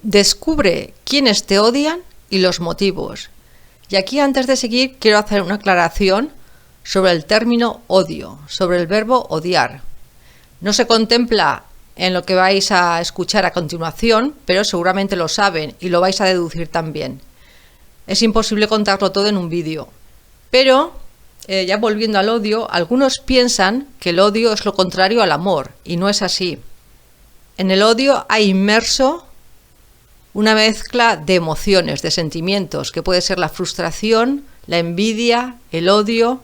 Descubre quiénes te odian y los motivos. Y aquí, antes de seguir, quiero hacer una aclaración sobre el término odio, sobre el verbo odiar. No se contempla en lo que vais a escuchar a continuación, pero seguramente lo saben y lo vais a deducir también. Es imposible contarlo todo en un vídeo. Pero, ya volviendo al odio, algunos piensan que el odio es lo contrario al amor, y no es así. En el odio hay inmerso una mezcla de emociones, de sentimientos, que puede ser la frustración, la envidia, el odio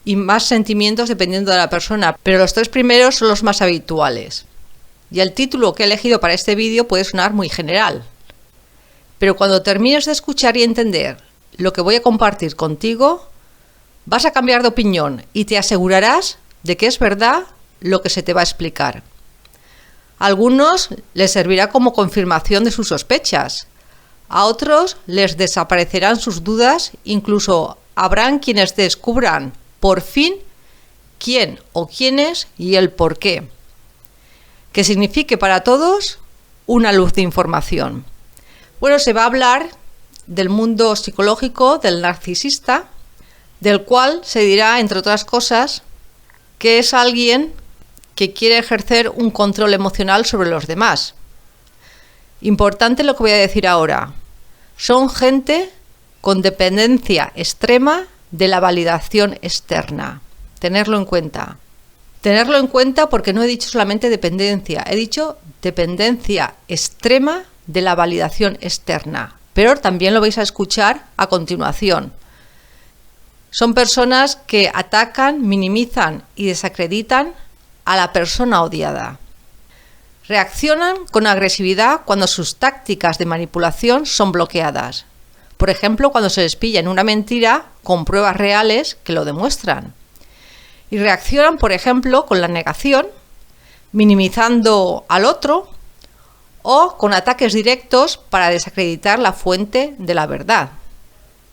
y más sentimientos dependiendo de la persona, pero los tres primeros son los más habituales. Y el título que he elegido para este vídeo puede sonar muy general, pero cuando termines de escuchar y entender lo que voy a compartir contigo, vas a cambiar de opinión y te asegurarás de que es verdad lo que se te va a explicar. A algunos les servirá como confirmación de sus sospechas, a otros les desaparecerán sus dudas, incluso habrán quienes descubran por fin quién o quiénes y el por qué, que signifique para todos una luz de información. Bueno, se va a hablar del mundo psicológico del narcisista, del cual se dirá, entre otras cosas, que es alguien que quiere ejercer un control emocional sobre los demás. Importante lo que voy a decir ahora. Son gente con dependencia extrema de la validación externa. Tenerlo en cuenta. Tenerlo en cuenta porque no he dicho solamente dependencia, he dicho dependencia extrema de la validación externa. Pero también lo vais a escuchar a continuación. Son personas que atacan, minimizan y desacreditan a la persona odiada. Reaccionan con agresividad cuando sus tácticas de manipulación son bloqueadas. Por ejemplo, cuando se les pilla en una mentira con pruebas reales que lo demuestran. Y reaccionan, por ejemplo, con la negación, minimizando al otro o con ataques directos para desacreditar la fuente de la verdad.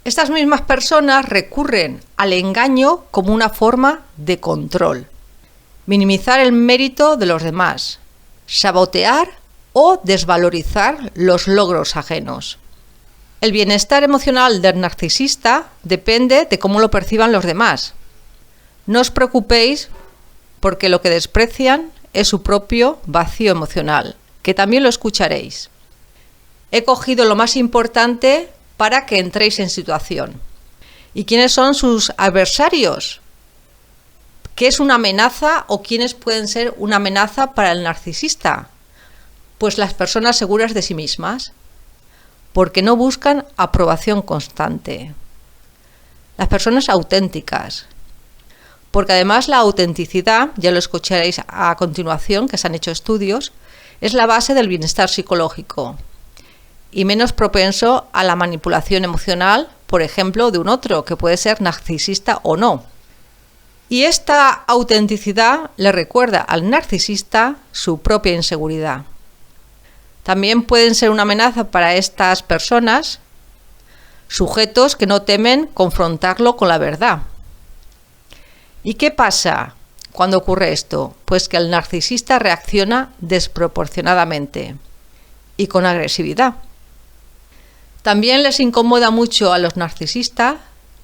Estas mismas personas recurren al engaño como una forma de control. Minimizar el mérito de los demás, sabotear o desvalorizar los logros ajenos. El bienestar emocional del narcisista depende de cómo lo perciban los demás. No os preocupéis porque lo que desprecian es su propio vacío emocional, que también lo escucharéis. He cogido lo más importante para que entréis en situación. ¿Y quiénes son sus adversarios? ¿Qué es una amenaza o quiénes pueden ser una amenaza para el narcisista? Pues las personas seguras de sí mismas, porque no buscan aprobación constante. Las personas auténticas, porque además la autenticidad, ya lo escucharéis a continuación, que se han hecho estudios, es la base del bienestar psicológico y menos propenso a la manipulación emocional, por ejemplo, de un otro, que puede ser narcisista o no. Y esta autenticidad le recuerda al narcisista su propia inseguridad. También pueden ser una amenaza para estas personas sujetos que no temen confrontarlo con la verdad. ¿Y qué pasa cuando ocurre esto? Pues que el narcisista reacciona desproporcionadamente y con agresividad. También les incomoda mucho a los narcisistas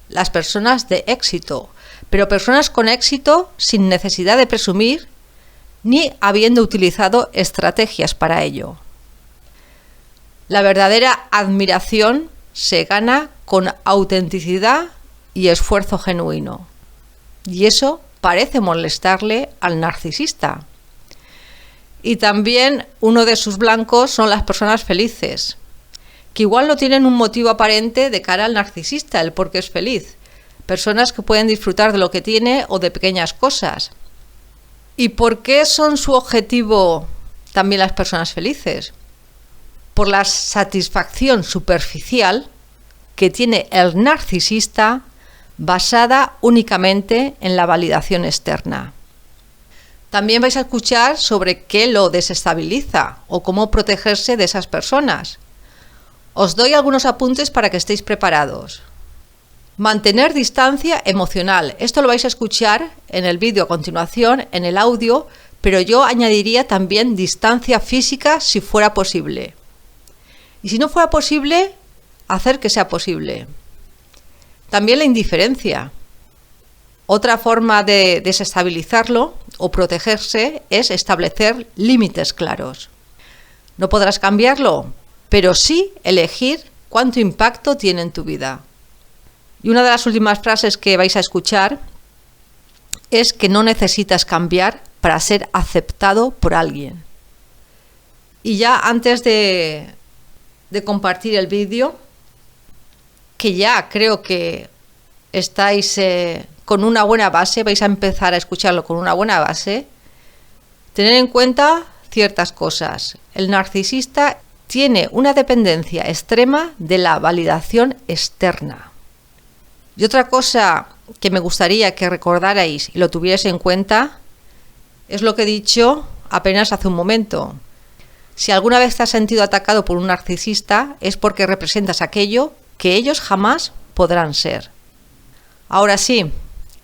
las personas de éxito, pero personas con éxito sin necesidad de presumir ni habiendo utilizado estrategias para ello. La verdadera admiración se gana con autenticidad y esfuerzo genuino. Y eso parece molestarle al narcisista. Y también uno de sus blancos son las personas felices, que igual no tienen un motivo aparente de cara al narcisista, el por qué es feliz. Personas que pueden disfrutar de lo que tiene o de pequeñas cosas. ¿Y por qué son su objetivo también las personas felices? Por la satisfacción superficial que tiene el narcisista basada únicamente en la validación externa. También vais a escuchar sobre qué lo desestabiliza o cómo protegerse de esas personas. Os doy algunos apuntes para que estéis preparados. Mantener distancia emocional. Esto lo vais a escuchar en el vídeo a continuación, en el audio, pero yo añadiría también distancia física si fuera posible. Y si no fuera posible, hacer que sea posible. También la indiferencia. Otra forma de desestabilizarlo o protegerse es establecer límites claros. No podrás cambiarlo, pero sí elegir cuánto impacto tiene en tu vida. Y una de las últimas frases que vais a escuchar es que no necesitas cambiar para ser aceptado por alguien. Y ya antes de compartir el vídeo, que ya creo que estáis con una buena base, vais a empezar a escucharlo con una buena base, tener en cuenta ciertas cosas. El narcisista tiene una dependencia extrema de la validación externa. Y otra cosa que me gustaría que recordarais y lo tuvierais en cuenta es lo que he dicho apenas hace un momento. Si alguna vez te has sentido atacado por un narcisista es porque representas aquello que ellos jamás podrán ser. Ahora sí,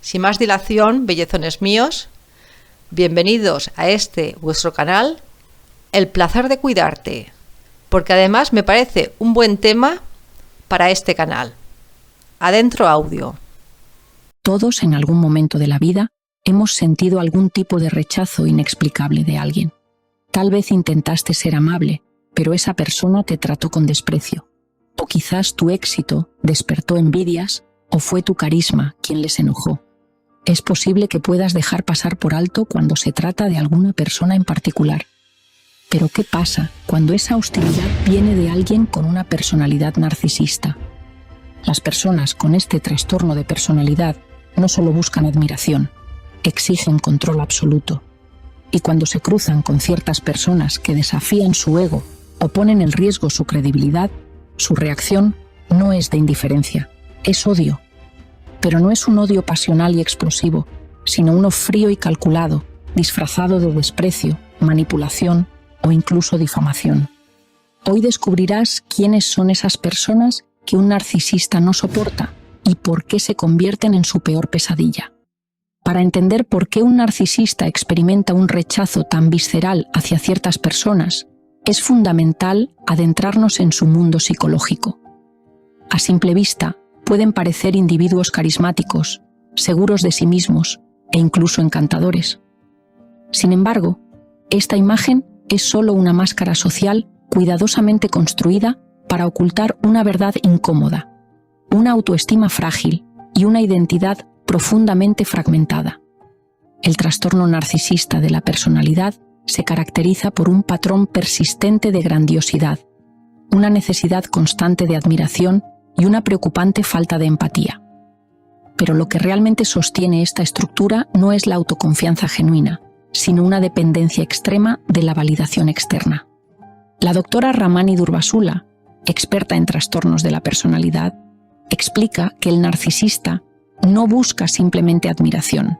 sin más dilación, bellezones míos, bienvenidos a este vuestro canal, El placer de cuidarte, porque además me parece un buen tema para este canal. Adentro audio. Todos en algún momento de la vida hemos sentido algún tipo de rechazo inexplicable de alguien. Tal vez intentaste ser amable, pero esa persona te trató con desprecio. O quizás tu éxito despertó envidias o fue tu carisma quien les enojó. Es posible que puedas dejar pasar por alto cuando se trata de alguna persona en particular. Pero ¿qué pasa cuando esa hostilidad viene de alguien con una personalidad narcisista? Las personas con este trastorno de personalidad no solo buscan admiración, exigen control absoluto. Y cuando se cruzan con ciertas personas que desafían su ego o ponen en riesgo su credibilidad, su reacción no es de indiferencia, es odio. Pero no es un odio pasional y explosivo, sino uno frío y calculado, disfrazado de desprecio, manipulación o incluso difamación. Hoy descubrirás quiénes son esas personas que un narcisista no soporta y por qué se convierten en su peor pesadilla. Para entender por qué un narcisista experimenta un rechazo tan visceral hacia ciertas personas, es fundamental adentrarnos en su mundo psicológico. A simple vista, pueden parecer individuos carismáticos, seguros de sí mismos e incluso encantadores. Sin embargo, esta imagen es solo una máscara social cuidadosamente construida para ocultar una verdad incómoda, una autoestima frágil y una identidad profundamente fragmentada. El trastorno narcisista de la personalidad se caracteriza por un patrón persistente de grandiosidad, una necesidad constante de admiración y una preocupante falta de empatía. Pero lo que realmente sostiene esta estructura no es la autoconfianza genuina, sino una dependencia extrema de la validación externa. La doctora Ramani Durvasula, experta en trastornos de la personalidad, explica que el narcisista no busca simplemente admiración,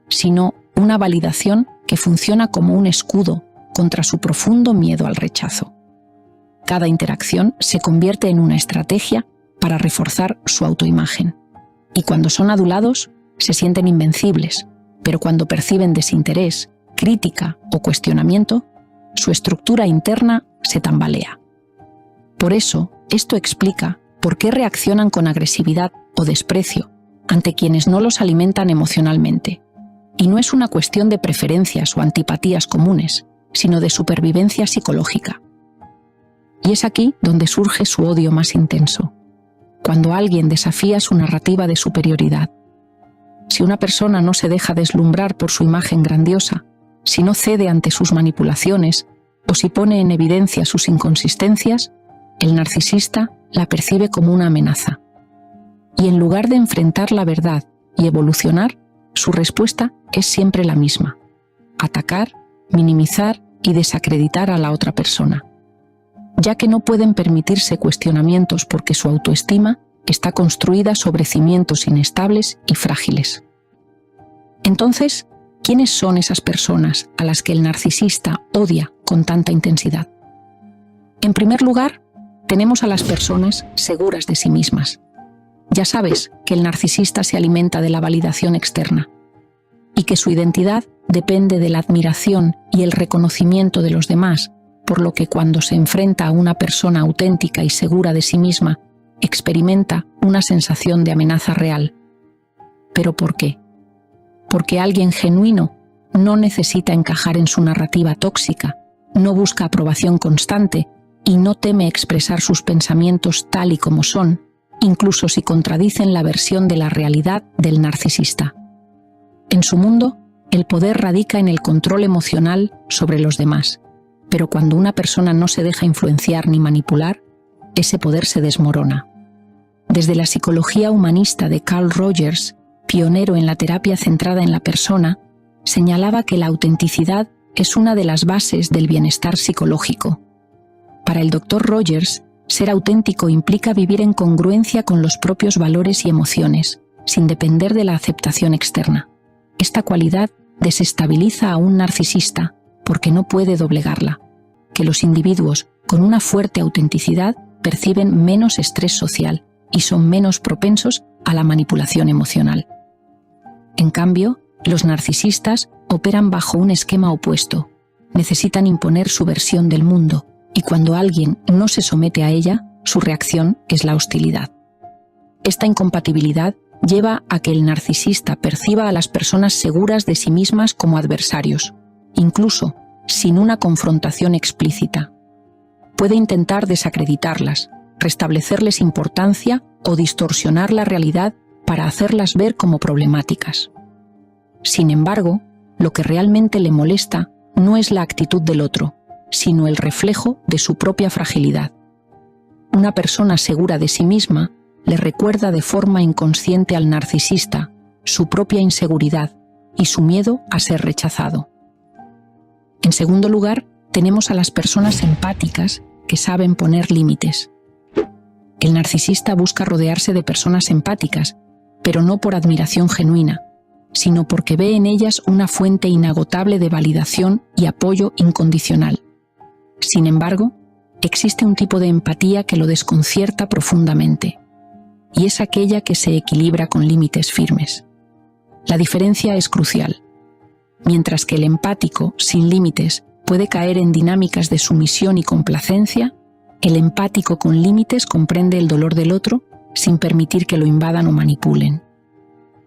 sino una validación que funciona como un escudo contra su profundo miedo al rechazo. Cada interacción se convierte en una estrategia para reforzar su autoimagen. Y cuando son adulados, se sienten invencibles, pero cuando perciben desinterés, crítica o cuestionamiento, su estructura interna se tambalea. Por eso, esto explica por qué reaccionan con agresividad o desprecio ante quienes no los alimentan emocionalmente. Y no es una cuestión de preferencias o antipatías comunes, sino de supervivencia psicológica. Y es aquí donde surge su odio más intenso, cuando alguien desafía su narrativa de superioridad. Si una persona no se deja deslumbrar por su imagen grandiosa, si no cede ante sus manipulaciones o si pone en evidencia sus inconsistencias, el narcisista la percibe como una amenaza. Y en lugar de enfrentar la verdad y evolucionar, su respuesta es siempre la misma: atacar, minimizar y desacreditar a la otra persona, ya que no pueden permitirse cuestionamientos porque su autoestima está construida sobre cimientos inestables y frágiles. Entonces, ¿quiénes son esas personas a las que el narcisista odia con tanta intensidad? En primer lugar, tenemos a las personas seguras de sí mismas. Ya sabes que el narcisista se alimenta de la validación externa y que su identidad depende de la admiración y el reconocimiento de los demás por lo que cuando se enfrenta a una persona auténtica y segura de sí misma, experimenta una sensación de amenaza real. ¿Pero por qué? Porque alguien genuino no necesita encajar en su narrativa tóxica, no busca aprobación constante y no teme expresar sus pensamientos tal y como son, incluso si contradicen la versión de la realidad del narcisista. En su mundo, el poder radica en el control emocional sobre los demás, pero cuando una persona no se deja influenciar ni manipular, ese poder se desmorona. Desde la psicología humanista de Carl Rogers, pionero en la terapia centrada en la persona, señalaba que la autenticidad es una de las bases del bienestar psicológico. Para el Dr. Rogers, ser auténtico implica vivir en congruencia con los propios valores y emociones, sin depender de la aceptación externa. Esta cualidad desestabiliza a un narcisista porque no puede doblegarla, que los individuos con una fuerte autenticidad perciben menos estrés social y son menos propensos a la manipulación emocional. En cambio, los narcisistas operan bajo un esquema opuesto, necesitan imponer su versión del mundo, y cuando alguien no se somete a ella, su reacción es la hostilidad. Esta incompatibilidad lleva a que el narcisista perciba a las personas seguras de sí mismas como adversarios, incluso sin una confrontación explícita. Puede intentar desacreditarlas, restablecerles importancia o distorsionar la realidad para hacerlas ver como problemáticas. Sin embargo, lo que realmente le molesta no es la actitud del otro, sino el reflejo de su propia fragilidad. Una persona segura de sí misma le recuerda de forma inconsciente al narcisista su propia inseguridad y su miedo a ser rechazado. En segundo lugar, tenemos a las personas empáticas que saben poner límites. El narcisista busca rodearse de personas empáticas, pero no por admiración genuina, sino porque ve en ellas una fuente inagotable de validación y apoyo incondicional. Sin embargo, existe un tipo de empatía que lo desconcierta profundamente, y es aquella que se equilibra con límites firmes. La diferencia es crucial. Mientras que el empático, sin límites, puede caer en dinámicas de sumisión y complacencia, el empático con límites comprende el dolor del otro sin permitir que lo invadan o manipulen.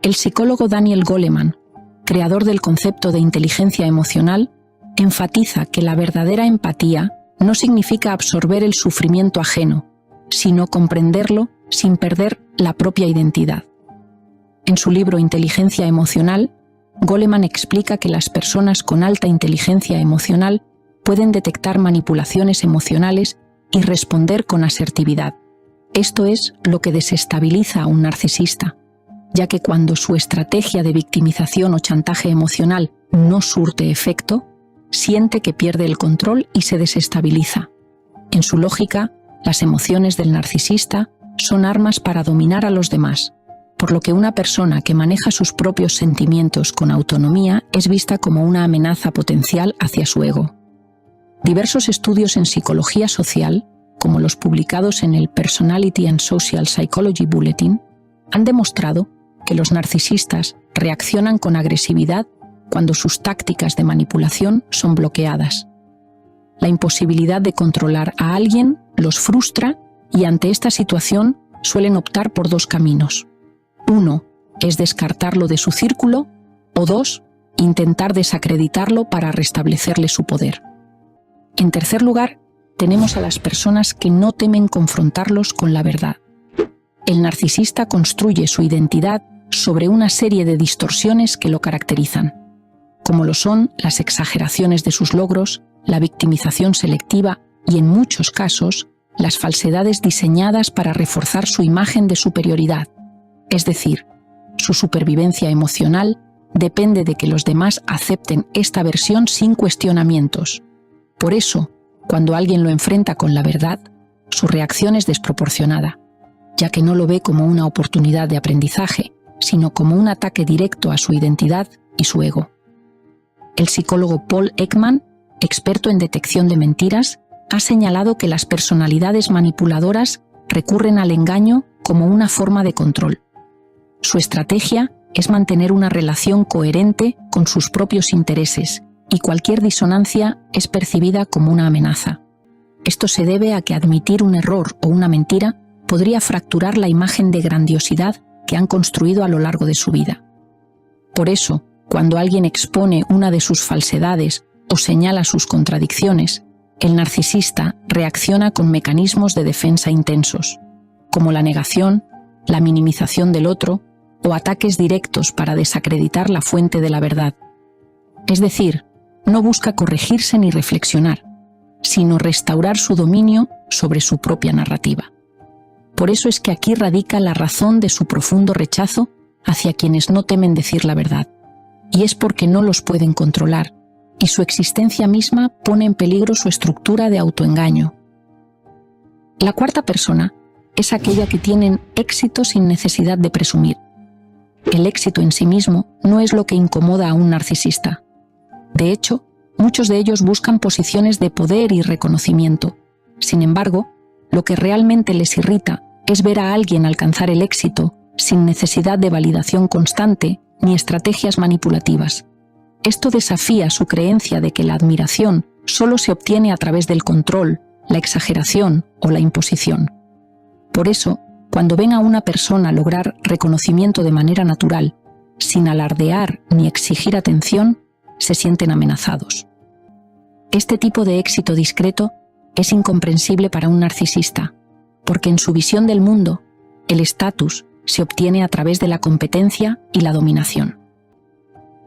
El psicólogo Daniel Goleman, creador del concepto de inteligencia emocional, enfatiza que la verdadera empatía no significa absorber el sufrimiento ajeno, sino comprenderlo sin perder la propia identidad. En su libro Inteligencia Emocional, Goleman explica que las personas con alta inteligencia emocional pueden detectar manipulaciones emocionales y responder con asertividad. Esto es lo que desestabiliza a un narcisista, ya que cuando su estrategia de victimización o chantaje emocional no surte efecto, siente que pierde el control y se desestabiliza. En su lógica, las emociones del narcisista son armas para dominar a los demás, por lo que una persona que maneja sus propios sentimientos con autonomía es vista como una amenaza potencial hacia su ego. Diversos estudios en psicología social, como los publicados en el Personality and Social Psychology Bulletin, han demostrado que los narcisistas reaccionan con agresividad cuando sus tácticas de manipulación son bloqueadas. La imposibilidad de controlar a alguien los frustra y ante esta situación suelen optar por dos caminos. 1 es descartarlo de su círculo o 2, intentar desacreditarlo para restablecerle su poder. En tercer lugar, tenemos a las personas que no temen confrontarlos con la verdad. El narcisista construye su identidad sobre una serie de distorsiones que lo caracterizan, como lo son las exageraciones de sus logros, la victimización selectiva y, en muchos casos, las falsedades diseñadas para reforzar su imagen de superioridad. Es decir, su supervivencia emocional depende de que los demás acepten esta versión sin cuestionamientos. Por eso, cuando alguien lo enfrenta con la verdad, su reacción es desproporcionada, ya que no lo ve como una oportunidad de aprendizaje, sino como un ataque directo a su identidad y su ego. El psicólogo Paul Ekman, experto en detección de mentiras, ha señalado que las personalidades manipuladoras recurren al engaño como una forma de control. Su estrategia es mantener una relación coherente con sus propios intereses y cualquier disonancia es percibida como una amenaza. Esto se debe a que admitir un error o una mentira podría fracturar la imagen de grandiosidad que han construido a lo largo de su vida. Por eso, cuando alguien expone una de sus falsedades o señala sus contradicciones, el narcisista reacciona con mecanismos de defensa intensos, como la negación, la minimización del otro o ataques directos para desacreditar la fuente de la verdad. Es decir, no busca corregirse ni reflexionar, sino restaurar su dominio sobre su propia narrativa. Por eso es que aquí radica la razón de su profundo rechazo hacia quienes no temen decir la verdad, y es porque no los pueden controlar, y su existencia misma pone en peligro su estructura de autoengaño. La cuarta persona es aquella que tiene éxito sin necesidad de presumir. El éxito en sí mismo no es lo que incomoda a un narcisista. De hecho, muchos de ellos buscan posiciones de poder y reconocimiento. Sin embargo, lo que realmente les irrita es ver a alguien alcanzar el éxito sin necesidad de validación constante ni estrategias manipulativas. Esto desafía su creencia de que la admiración solo se obtiene a través del control, la exageración o la imposición. Por eso, cuando ven a una persona lograr reconocimiento de manera natural, sin alardear ni exigir atención, se sienten amenazados. Este tipo de éxito discreto es incomprensible para un narcisista, porque en su visión del mundo, el estatus se obtiene a través de la competencia y la dominación.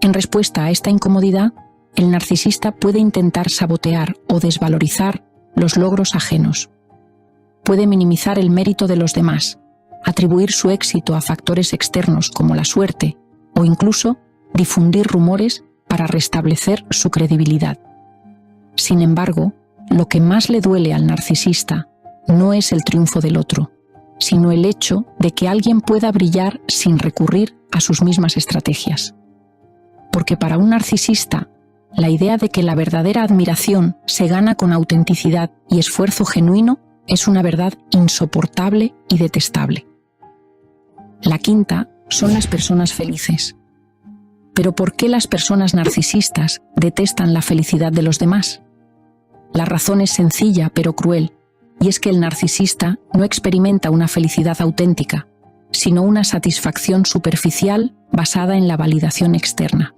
En respuesta a esta incomodidad, el narcisista puede intentar sabotear o desvalorizar los logros ajenos. Puede minimizar el mérito de los demás, atribuir su éxito a factores externos como la suerte o incluso difundir rumores para restablecer su credibilidad. Sin embargo, lo que más le duele al narcisista no es el triunfo del otro, sino el hecho de que alguien pueda brillar sin recurrir a sus mismas estrategias. Porque para un narcisista, la idea de que la verdadera admiración se gana con autenticidad y esfuerzo genuino es una verdad insoportable y detestable. La quinta son las personas felices. Pero ¿por qué las personas narcisistas detestan la felicidad de los demás? La razón es sencilla pero cruel, y es que el narcisista no experimenta una felicidad auténtica, sino una satisfacción superficial basada en la validación externa.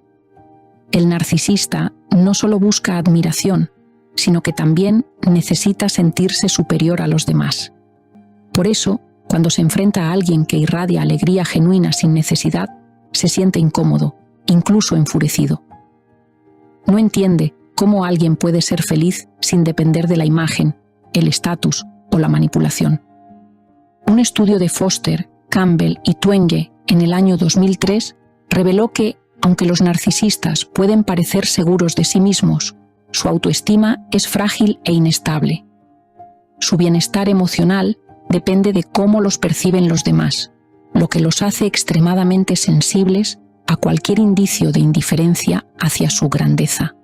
El narcisista no solo busca admiración, sino que también necesita sentirse superior a los demás. Por eso, cuando se enfrenta a alguien que irradia alegría genuina sin necesidad, se siente incómodo, incluso enfurecido. No entiende cómo alguien puede ser feliz sin depender de la imagen, el estatus o la manipulación. Un estudio de Foster, Campbell y Twenge en el año 2003 reveló que, aunque los narcisistas pueden parecer seguros de sí mismos, su autoestima es frágil e inestable. Su bienestar emocional depende de cómo los perciben los demás, lo que los hace extremadamente sensibles a cualquier indicio de indiferencia hacia su grandeza.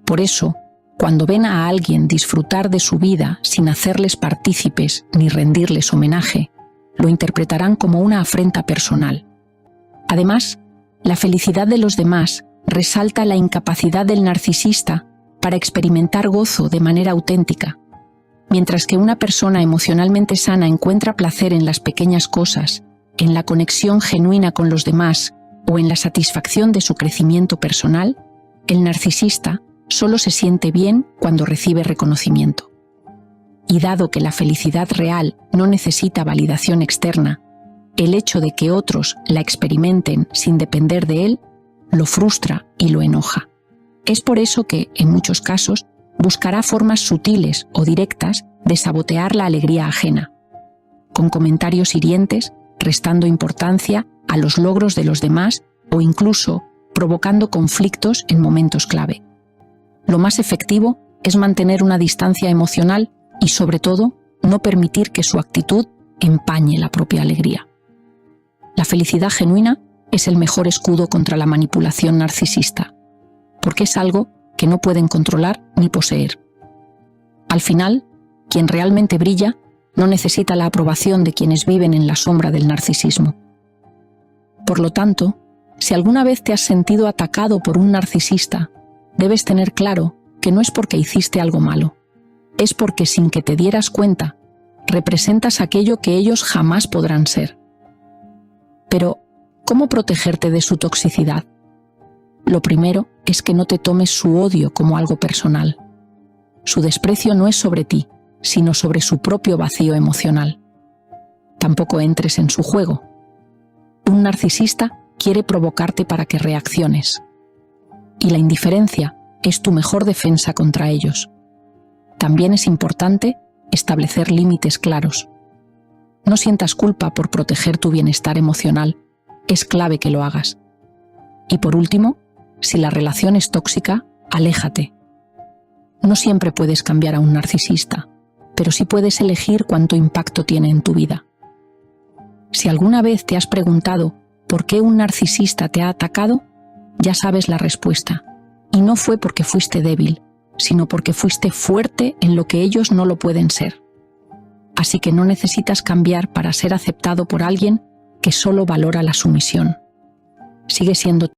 Por eso, cuando ven a alguien disfrutar de su vida sin hacerles partícipes ni rendirles homenaje, lo interpretarán como una afrenta personal. Además, la felicidad de los demás resalta la incapacidad del narcisista para experimentar gozo de manera auténtica. Mientras que una persona emocionalmente sana encuentra placer en las pequeñas cosas, en la conexión genuina con los demás o en la satisfacción de su crecimiento personal, el narcisista solo se siente bien cuando recibe reconocimiento. Y dado que la felicidad real no necesita validación externa, el hecho de que otros la experimenten sin depender de él, lo frustra y lo enoja. Es por eso que, en muchos casos, buscará formas sutiles o directas de sabotear la alegría ajena, con comentarios hirientes, restando importancia a los logros de los demás o incluso provocando conflictos en momentos clave. Lo más efectivo es mantener una distancia emocional y, sobre todo, no permitir que su actitud empañe la propia alegría. La felicidad genuina es el mejor escudo contra la manipulación narcisista, porque es algo que no pueden controlar ni poseer. Al final, quien realmente brilla no necesita la aprobación de quienes viven en la sombra del narcisismo. Por lo tanto, si alguna vez te has sentido atacado por un narcisista, debes tener claro que no es porque hiciste algo malo, es porque sin que te dieras cuenta, representas aquello que ellos jamás podrán ser. Pero, ¿cómo protegerte de su toxicidad? Lo primero es que no te tomes su odio como algo personal. Su desprecio no es sobre ti, sino sobre su propio vacío emocional. Tampoco entres en su juego. Un narcisista quiere provocarte para que reacciones. Y la indiferencia es tu mejor defensa contra ellos. También es importante establecer límites claros. No sientas culpa por proteger tu bienestar emocional. Es clave que lo hagas. Y por último, si la relación es tóxica, aléjate. No siempre puedes cambiar a un narcisista, pero sí puedes elegir cuánto impacto tiene en tu vida. Si alguna vez te has preguntado por qué un narcisista te ha atacado, ya sabes la respuesta. Y no fue porque fuiste débil, sino porque fuiste fuerte en lo que ellos no lo pueden ser. Así que no necesitas cambiar para ser aceptado por alguien que solo valora la sumisión. Sigue siendo